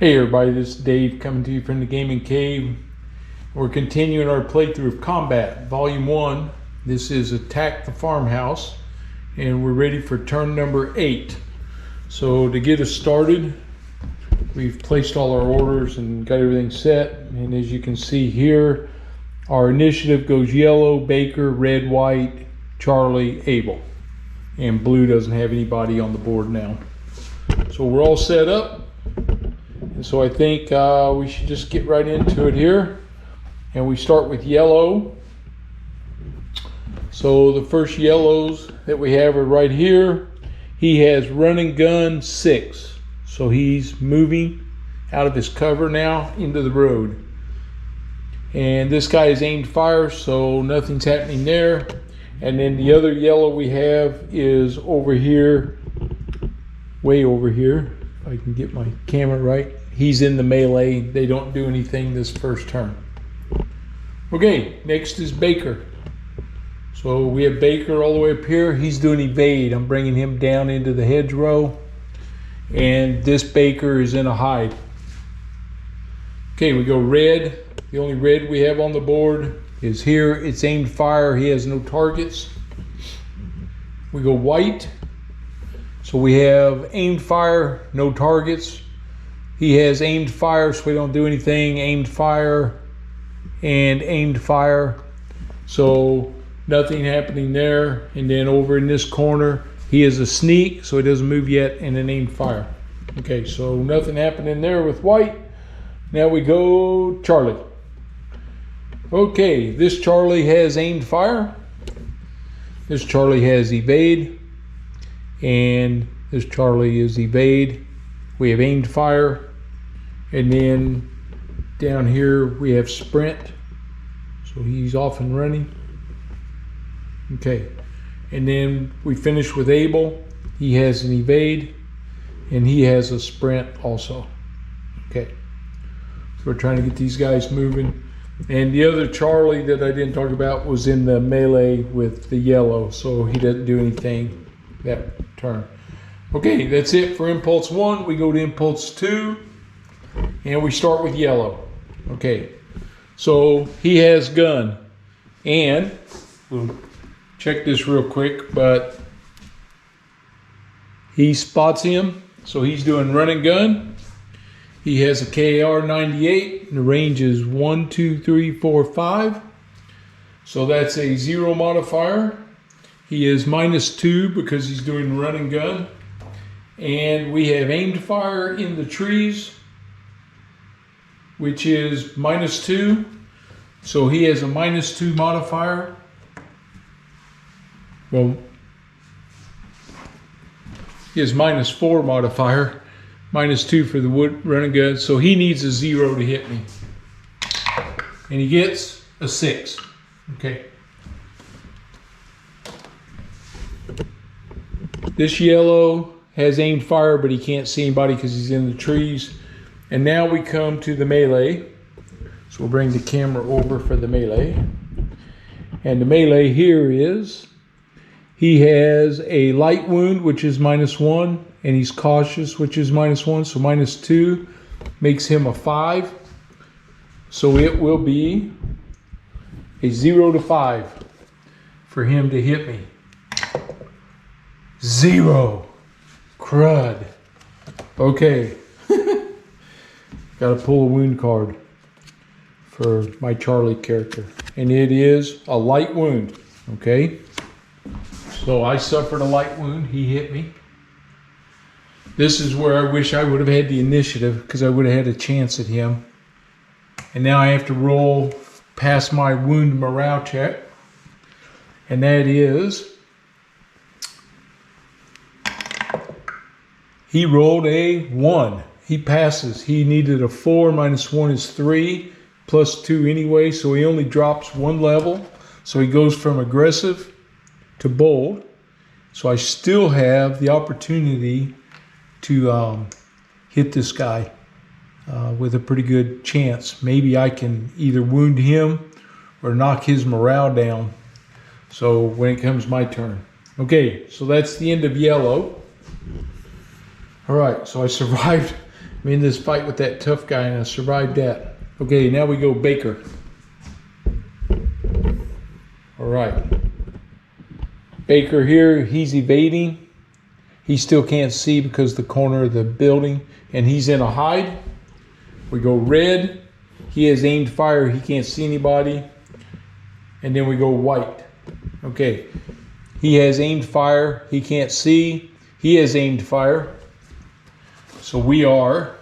Hey everybody, this is Dave coming to you from the Gaming Cave. We're continuing our playthrough of Combat, Volume 1. This is Attack the Farmhouse, and we're ready for turn number 8. So to get us started, we've placed all our orders and got everything set. And as you can see here, our initiative goes yellow, Baker, red, white, Charlie, Abel. And blue doesn't have anybody on the board now. So we're all set up. And so I think we should just get right into it here. And we start with yellow. So the first yellows that we have are right here. He has run and gun 6. So he's moving out of his cover now into the road. And this guy is aimed fire, so nothing's happening there. And then the other yellow we have is over here, way over here. If I can get my camera right. He's in the melee. They don't do anything this first turn. Okay, next is Baker. So we have Baker all the way up here. He's doing evade. I'm bringing him down into the hedgerow. And this Baker is in a hide. Okay, we go red. The only red we have on the board is here. It's aimed fire. He has no targets. We go white. So we have aimed fire, no targets. He has aimed fire, so we don't do anything. Aimed fire and aimed fire. So nothing happening there. And then over in this corner, he is a sneak, so he doesn't move yet, and an aimed fire. Okay, so nothing happening there with white. Now we go Charlie. Okay, this Charlie has aimed fire. This Charlie has evade. And this Charlie is evade. We have aimed fire. And then down here we have sprint. So he's off and running. Okay. And then we finish with Abel. He has an evade. And he has a sprint also. Okay. So we're trying to get these guys moving. And the other Charlie that I didn't talk about was in the melee with the yellow. So he doesn't do anything that turn. Okay, that's it for Impulse 1. We go to Impulse 2. And we start with yellow. Okay, so he has gun. And we'll check this real quick, but he spots him. So he's doing run and gun. He has a KR-98. And the range is 1, 2, 3, 4, 5. So that's a 0 modifier. He is -2 because he's doing run and gun. And we have aimed fire in the trees, which is -2. So he has a -2 modifier. Well, he has -4 modifier. -2 for the wood run and gun. So he needs a 0 to hit me. And he gets a 6. Okay. This yellow has aimed fire, but he can't see anybody because he's in the trees. And now we come to the melee. So we'll bring the camera over for the melee. And the melee here is, he has a light wound, which is -1, and he's cautious, which is -1. So -2 makes him a 5. So it will be a 0 to 5 for him to hit me. 0. Crud. Okay. Gotta pull a wound card for my Charlie character. And it is a light wound. Okay. So I suffered a light wound. He hit me. This is where I wish I would have had the initiative, because I would have had a chance at him. And now I have to roll past my wound morale check. And that is, he rolled a 1. He passes. He needed a 4. -1 is 3. +2 anyway. So he only drops 1 level. So he goes from aggressive to bold. So I still have the opportunity to hit this guy with a pretty good chance. Maybe I can either wound him or knock his morale down. So when it comes my turn. Okay, so that's the end of yellow. All right, so I survived I'm in this fight with that tough guy and I survived that. Okay, now we go Baker. All right. Baker here, he's evading. He still can't see because of the corner of the building, and he's in a hide. We go red. He has aimed fire. He can't see anybody. And then we go white. Okay. He has aimed fire. He can't see. He has aimed fire. So we are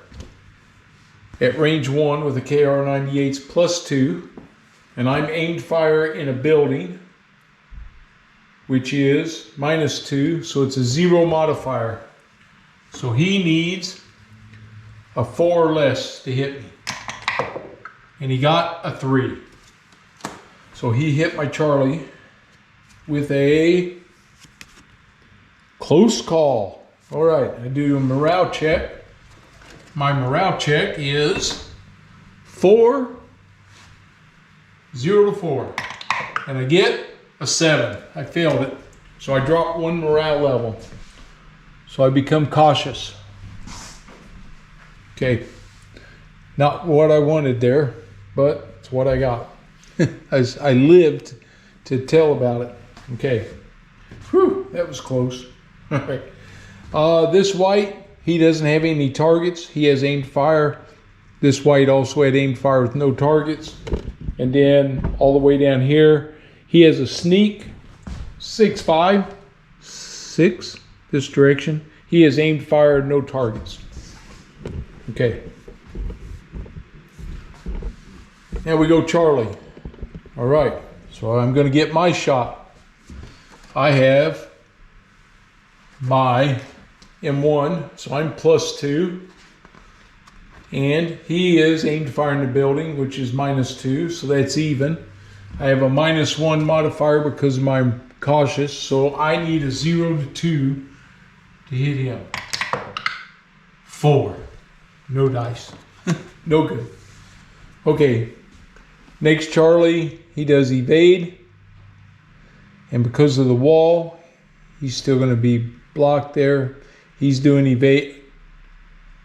at range 1 with a KR-98s +2. And I'm aimed fire in a building, which is -2. So it's a 0 modifier. So he needs a 4 or less to hit me. And he got a 3. So he hit my Charlie with a close call. All right, I do a morale check. My morale check is 4, 0 to 4. And I get a 7. I failed it. So I dropped 1 morale level. So I become cautious. Okay. Not what I wanted there, but it's what I got. I lived to tell about it. Okay. Whew, that was close. All right. This white, he doesn't have any targets. He has aimed fire. This white also had aimed fire with no targets. And then all the way down here, he has a sneak 6'5", 6 this direction. He has aimed fire, no targets. Okay. Now we go Charlie. All right. So I'm going to get my shot. I have my M1, so I'm +2. And he is aimed fire in the building, which is -2, so that's even. I have a -1 modifier because I'm cautious, so I need a 0 to 2 to hit him. 4. No dice. No good. Okay. Next Charlie, he does evade. And because of the wall, he's still going to be blocked there. He's doing evade.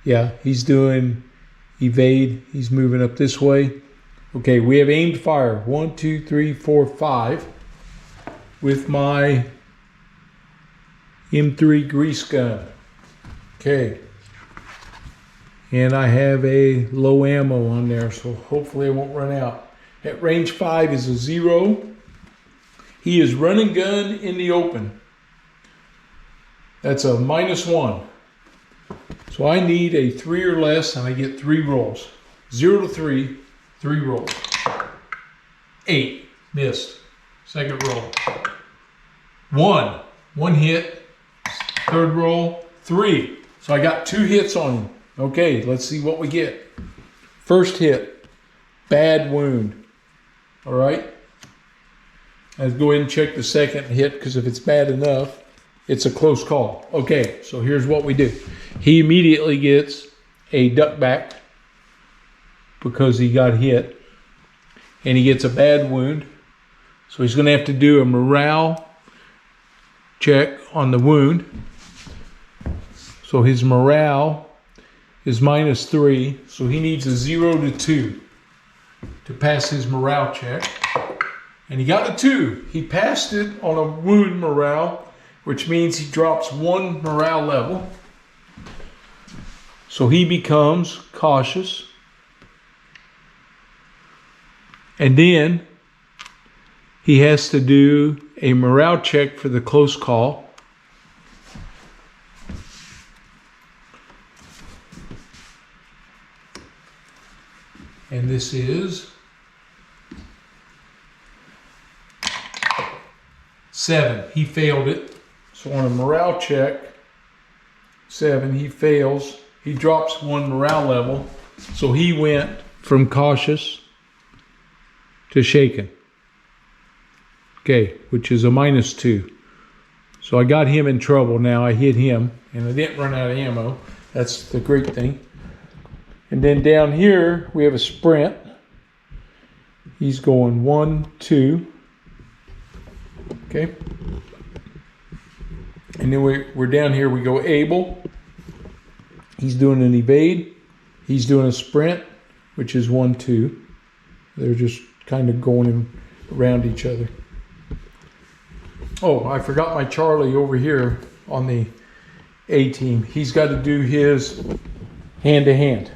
Yeah, he's doing evade. He's moving up this way. Okay, we have aimed fire. 1, 2, 3, 4, 5 with my M3 grease gun. Okay. And I have a low ammo on there, so hopefully I won't run out. At range 5 is a 0. He is running gun in the open. That's a -1. So I need a 3 or less, and I get 3 rolls. 0 to 3, 3 rolls. 8, missed. Second roll. 1 hit. Third roll, 3. So I got 2 hits on him. Okay, let's see what we get. First hit, bad wound. All right. Let's go ahead and check the second hit, because if it's bad enough, it's a close call. Okay, so here's what we do. He immediately gets a duck back because he got hit, and he gets a bad wound. So he's going to have to do a morale check on the wound. So his morale is -3, so he needs a 0 to 2 to pass his morale check. And he got a 2. He passed it on a wound morale, which means he drops 1 morale level. So he becomes cautious. And then he has to do a morale check for the close call. And this is 7. He failed it. So on a morale check, 7, he fails. He drops 1 morale level. So he went from cautious to shaken. Okay, which is a -2. So I got him in trouble now. I hit him, and I didn't run out of ammo. That's the great thing. And then down here, we have a sprint. He's going 1, 2. Okay. And then we're down here, we go able. He's doing an evade. He's doing a sprint, which is 1, 2. They're just kind of going around each other. Oh, I forgot my Charlie over here on the A team. He's got to do his hand-to-hand.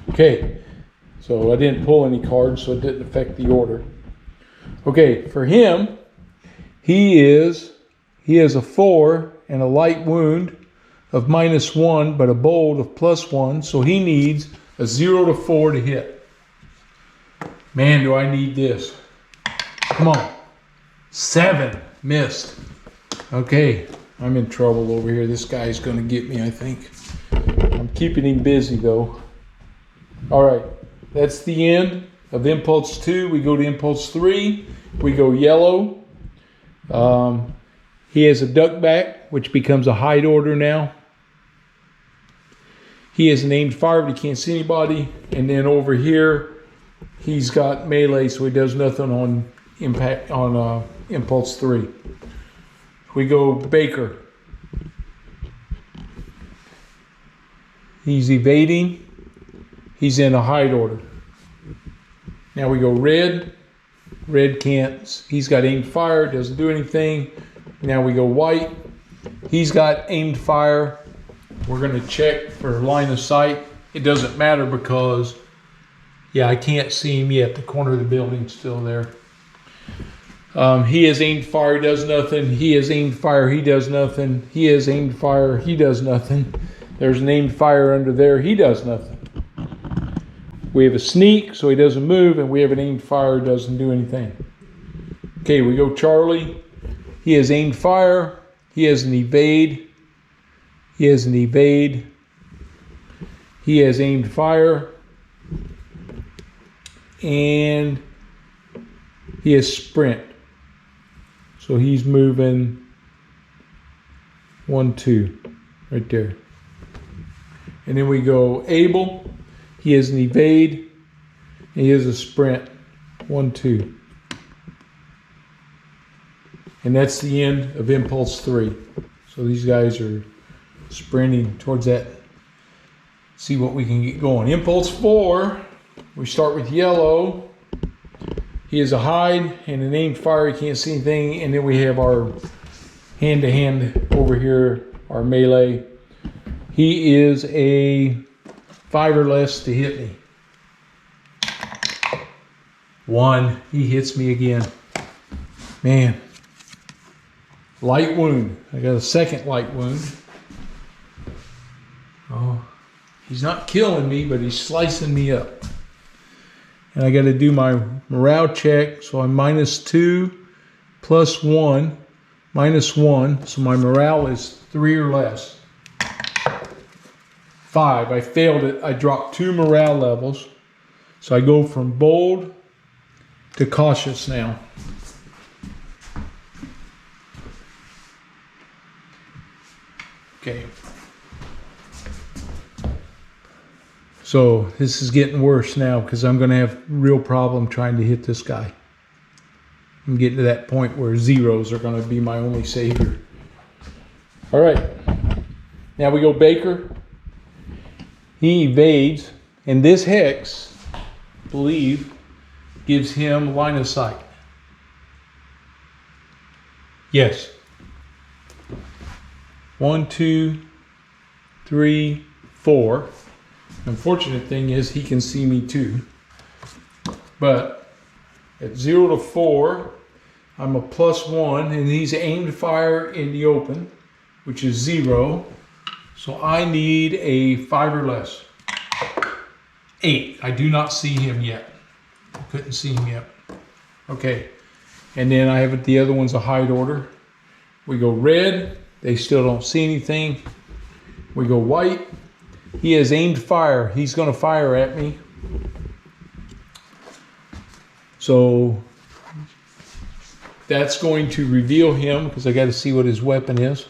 Okay, so I didn't pull any cards, so it didn't affect the order. Okay, for him, he has a 4 and a light wound of -1, but a bold of +1, so he needs a 0 to 4 to hit. Man, do I need this. Come on. 7. Missed. Okay, I'm in trouble over here. This guy's going to get me, I think. I'm keeping him busy, though. All right, that's the end of Impulse 2. We go to Impulse 3. We go yellow. He has a duck back, which becomes a hide order now. He has an aimed fire, but he can't see anybody. And then over here, he's got melee, so he does nothing on impact on Impulse 3. We go Baker. He's evading. He's in a hide order. Now we go red. Red can't. He's got aimed fire, doesn't do anything. Now we go white. He's got aimed fire. We're going to check for line of sight. It doesn't matter because, yeah, I can't see him yet. The corner of the building's still there. He has aimed fire, he does nothing. He has aimed fire, he does nothing. He has aimed fire, he does nothing. There's an aimed fire under there, he does nothing. We have a sneak, so he doesn't move, and we have an aimed fire, doesn't do anything. Okay, we go Charlie. He has aimed fire, he has an evade. He has an evade. He has aimed fire. And he has sprint. So he's moving 1, 2 right there. And then we go Abel. He has an evade. And he has a sprint 1, 2. And that's the end of Impulse 3. So these guys are sprinting towards that. See what we can get going. Impulse 4. We start with yellow. He has a hide and an aimed fire. He can't see anything. And then we have our hand-to-hand over here, our melee. He is a 5 or less to hit me. 1. He hits me again. Man. Light wound. I got a second light wound. Oh, he's not killing me, but he's slicing me up. And I got to do my morale check. So I'm -2 + 1, -1. So my morale is 3 or less. 5. I failed it. I dropped 2 morale levels. So I go from bold to cautious now. Okay. So this is getting worse now because I'm going to have real problem trying to hit this guy. I'm getting to that point where zeros are going to be my only savior. All right. Now we go Baker. He evades, and this hex, I believe, gives him line of sight. Yes. 1, 2, 3, 4. Unfortunate thing is he can see me too. But at 0 to 4, I'm a +1, and he's aimed fire in the open, which is 0. So I need a 5 or less. 8. I do not see him yet. I couldn't see him yet. Okay. And then I have the other one's a hide order. We go red. They still don't see anything. We go white. He has aimed fire. He's going to fire at me. So that's going to reveal him because I got to see what his weapon is.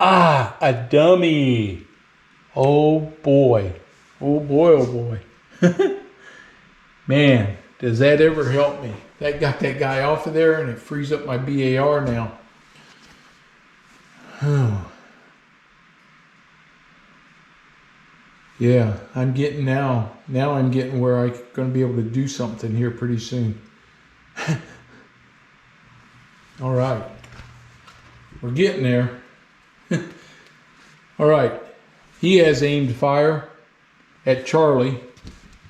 Ah, a dummy. Oh boy. Oh boy, oh boy. Man, does that ever help me? That got that guy off of there and it frees up my BAR now. Yeah, I'm getting now I'm getting where I'm going to be able to do something here pretty soon. All right. We're getting there. All right. He has aimed fire at Charlie.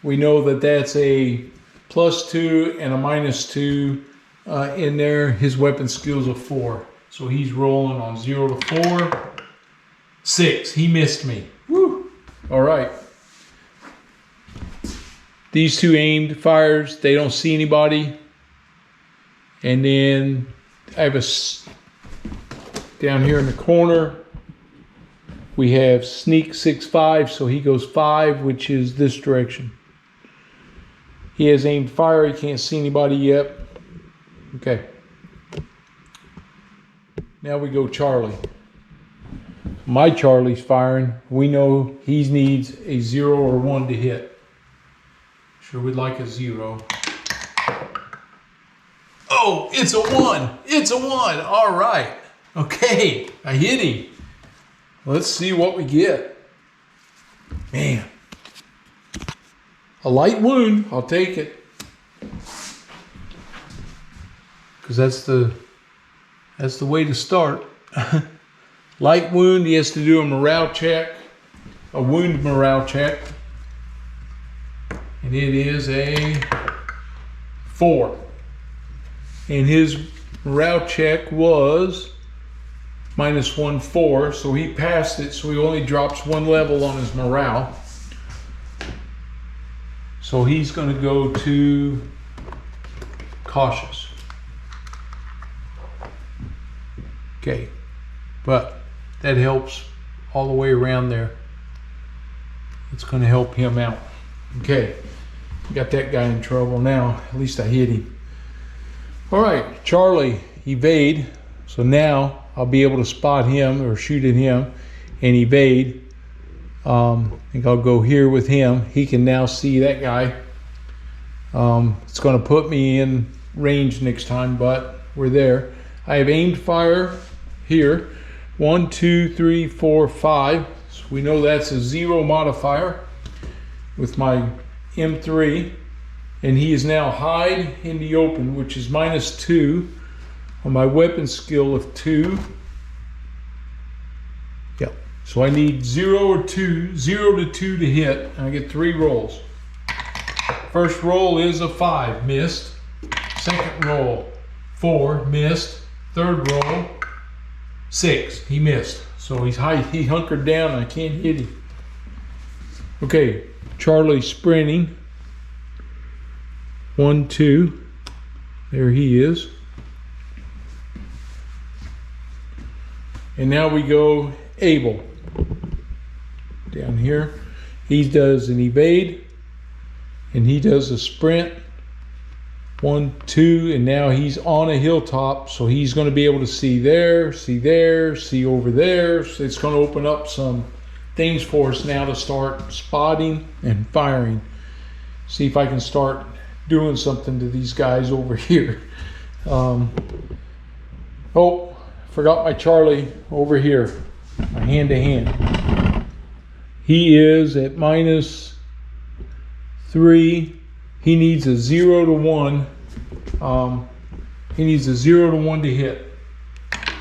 We know that that's a +2 and a -2 in there. His weapon skill's a 4. So he's rolling on 0 to 4. 6. He missed me. Woo! All right. These two aimed fires. They don't see anybody. And then I have down here in the corner, we have sneak 6-5. So he goes 5, which is this direction. He has aimed fire. He can't see anybody yet. Okay. Now we go Charlie. My Charlie's firing. We know he needs a 0 or 1 to hit. Sure would like a 0. Oh, it's a 1. It's a 1. All right. Okay. I hit him. Let's see what we get. Man. A light wound. I'll take it. Because that's the way to start. Light wound, he has to do a morale check, a wound morale check. And it is a 4. And his morale check was -1, 4. So he passed it, so he only drops 1 level on his morale. So he's going to go to cautious. Okay, but that helps all the way around there. It's going to help him out. Okay, got that guy in trouble now. At least I hit him. All right, Charlie, evade. So now I'll be able to spot him or shoot at him and evade. I think I'll go here with him. He can now see that guy. It's going to put me in range next time, but we're there. I have aimed fire here. 1, 2, 3, 4, 5. So we know that's a 0 modifier with my M3. And he is now hide in the open, which is -2 on my weapon skill of 2. Yeah. So I need 0 or 2, 0 to 2 to hit. And I get 3 rolls. First roll is a 5, missed. Second roll, 4, missed. Third roll, 6, he missed. So he hunkered down and I can't hit him. Okay, Charlie sprinting. 1, 2, there he is. And now we go Abel. Down here, he does an evade and he does a sprint. 1, 2, and now he's on a hilltop, so he's going to be able to see there, see over there. So it's going to open up some things for us now to start spotting and firing. See if I can start doing something to these guys over here. Oh, forgot my Charlie over here, my hand-to-hand. He is at -3. He needs a 0 to 1. He needs a 0 to 1 to hit.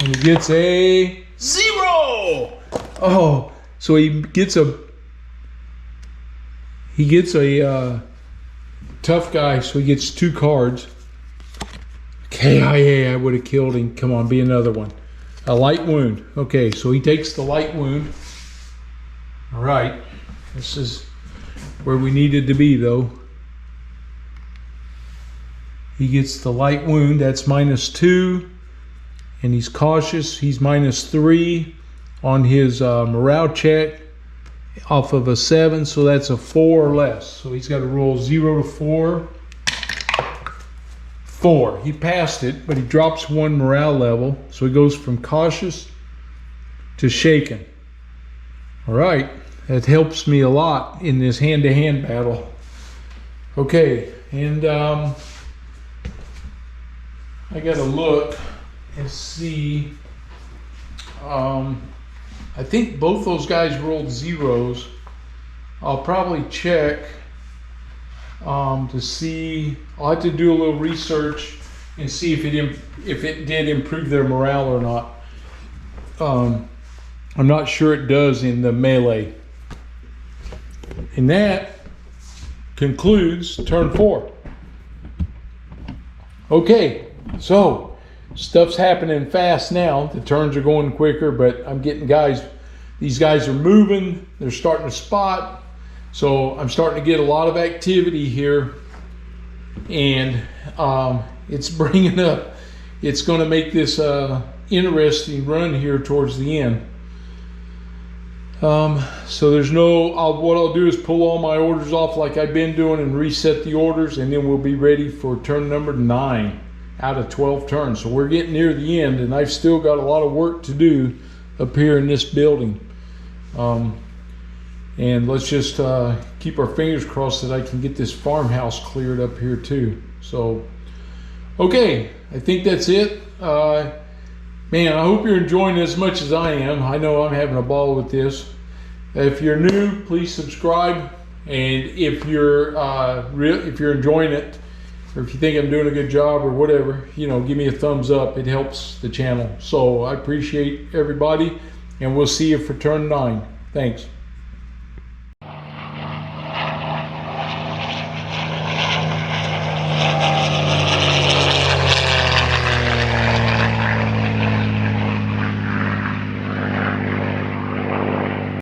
And he gets a 0! Oh, so he gets a tough guy, so he gets 2 cards. Okay, I would have killed him. Come on, be another one. A light wound. Okay, so he takes the light wound. All right, this is where we needed to be though. He gets the light wound, that's -2, and he's cautious. He's -3 on his morale check off of a 7, so that's a 4 or less. So he's got to roll 0 to 4. 4. He passed it, but he drops 1 morale level, so he goes from cautious to shaken. All right, that helps me a lot in this hand-to-hand battle. Okay, and I gotta look and see. I think both those guys rolled 0s. I'll probably check to see. I'll have to do a little research and see if it did improve their morale or not. I'm not sure it does in the melee. And that concludes turn 4. Okay, so stuff's happening fast now. The turns are going quicker, but I'm getting guys. These guys are moving. They're starting to spot. So I'm starting to get a lot of activity here, and it's bringing up. It's going to make this interesting run here towards the end. So there's no. What I'll do is pull all my orders off like I've been doing and reset the orders, and then we'll be ready for turn number 9 out of 12 turns. So we're getting near the end, and I've still got a lot of work to do up here in this building. And let's just keep our fingers crossed that I can get this farmhouse cleared up here too. So, okay, I think that's it. Man, I hope you're enjoying it as much as I am. I know I'm having a ball with this. If you're new, please subscribe. And if you're enjoying it, or if you think I'm doing a good job or whatever, give me a thumbs up. It helps the channel. So I appreciate everybody, and we'll see you for turn 9. Thanks.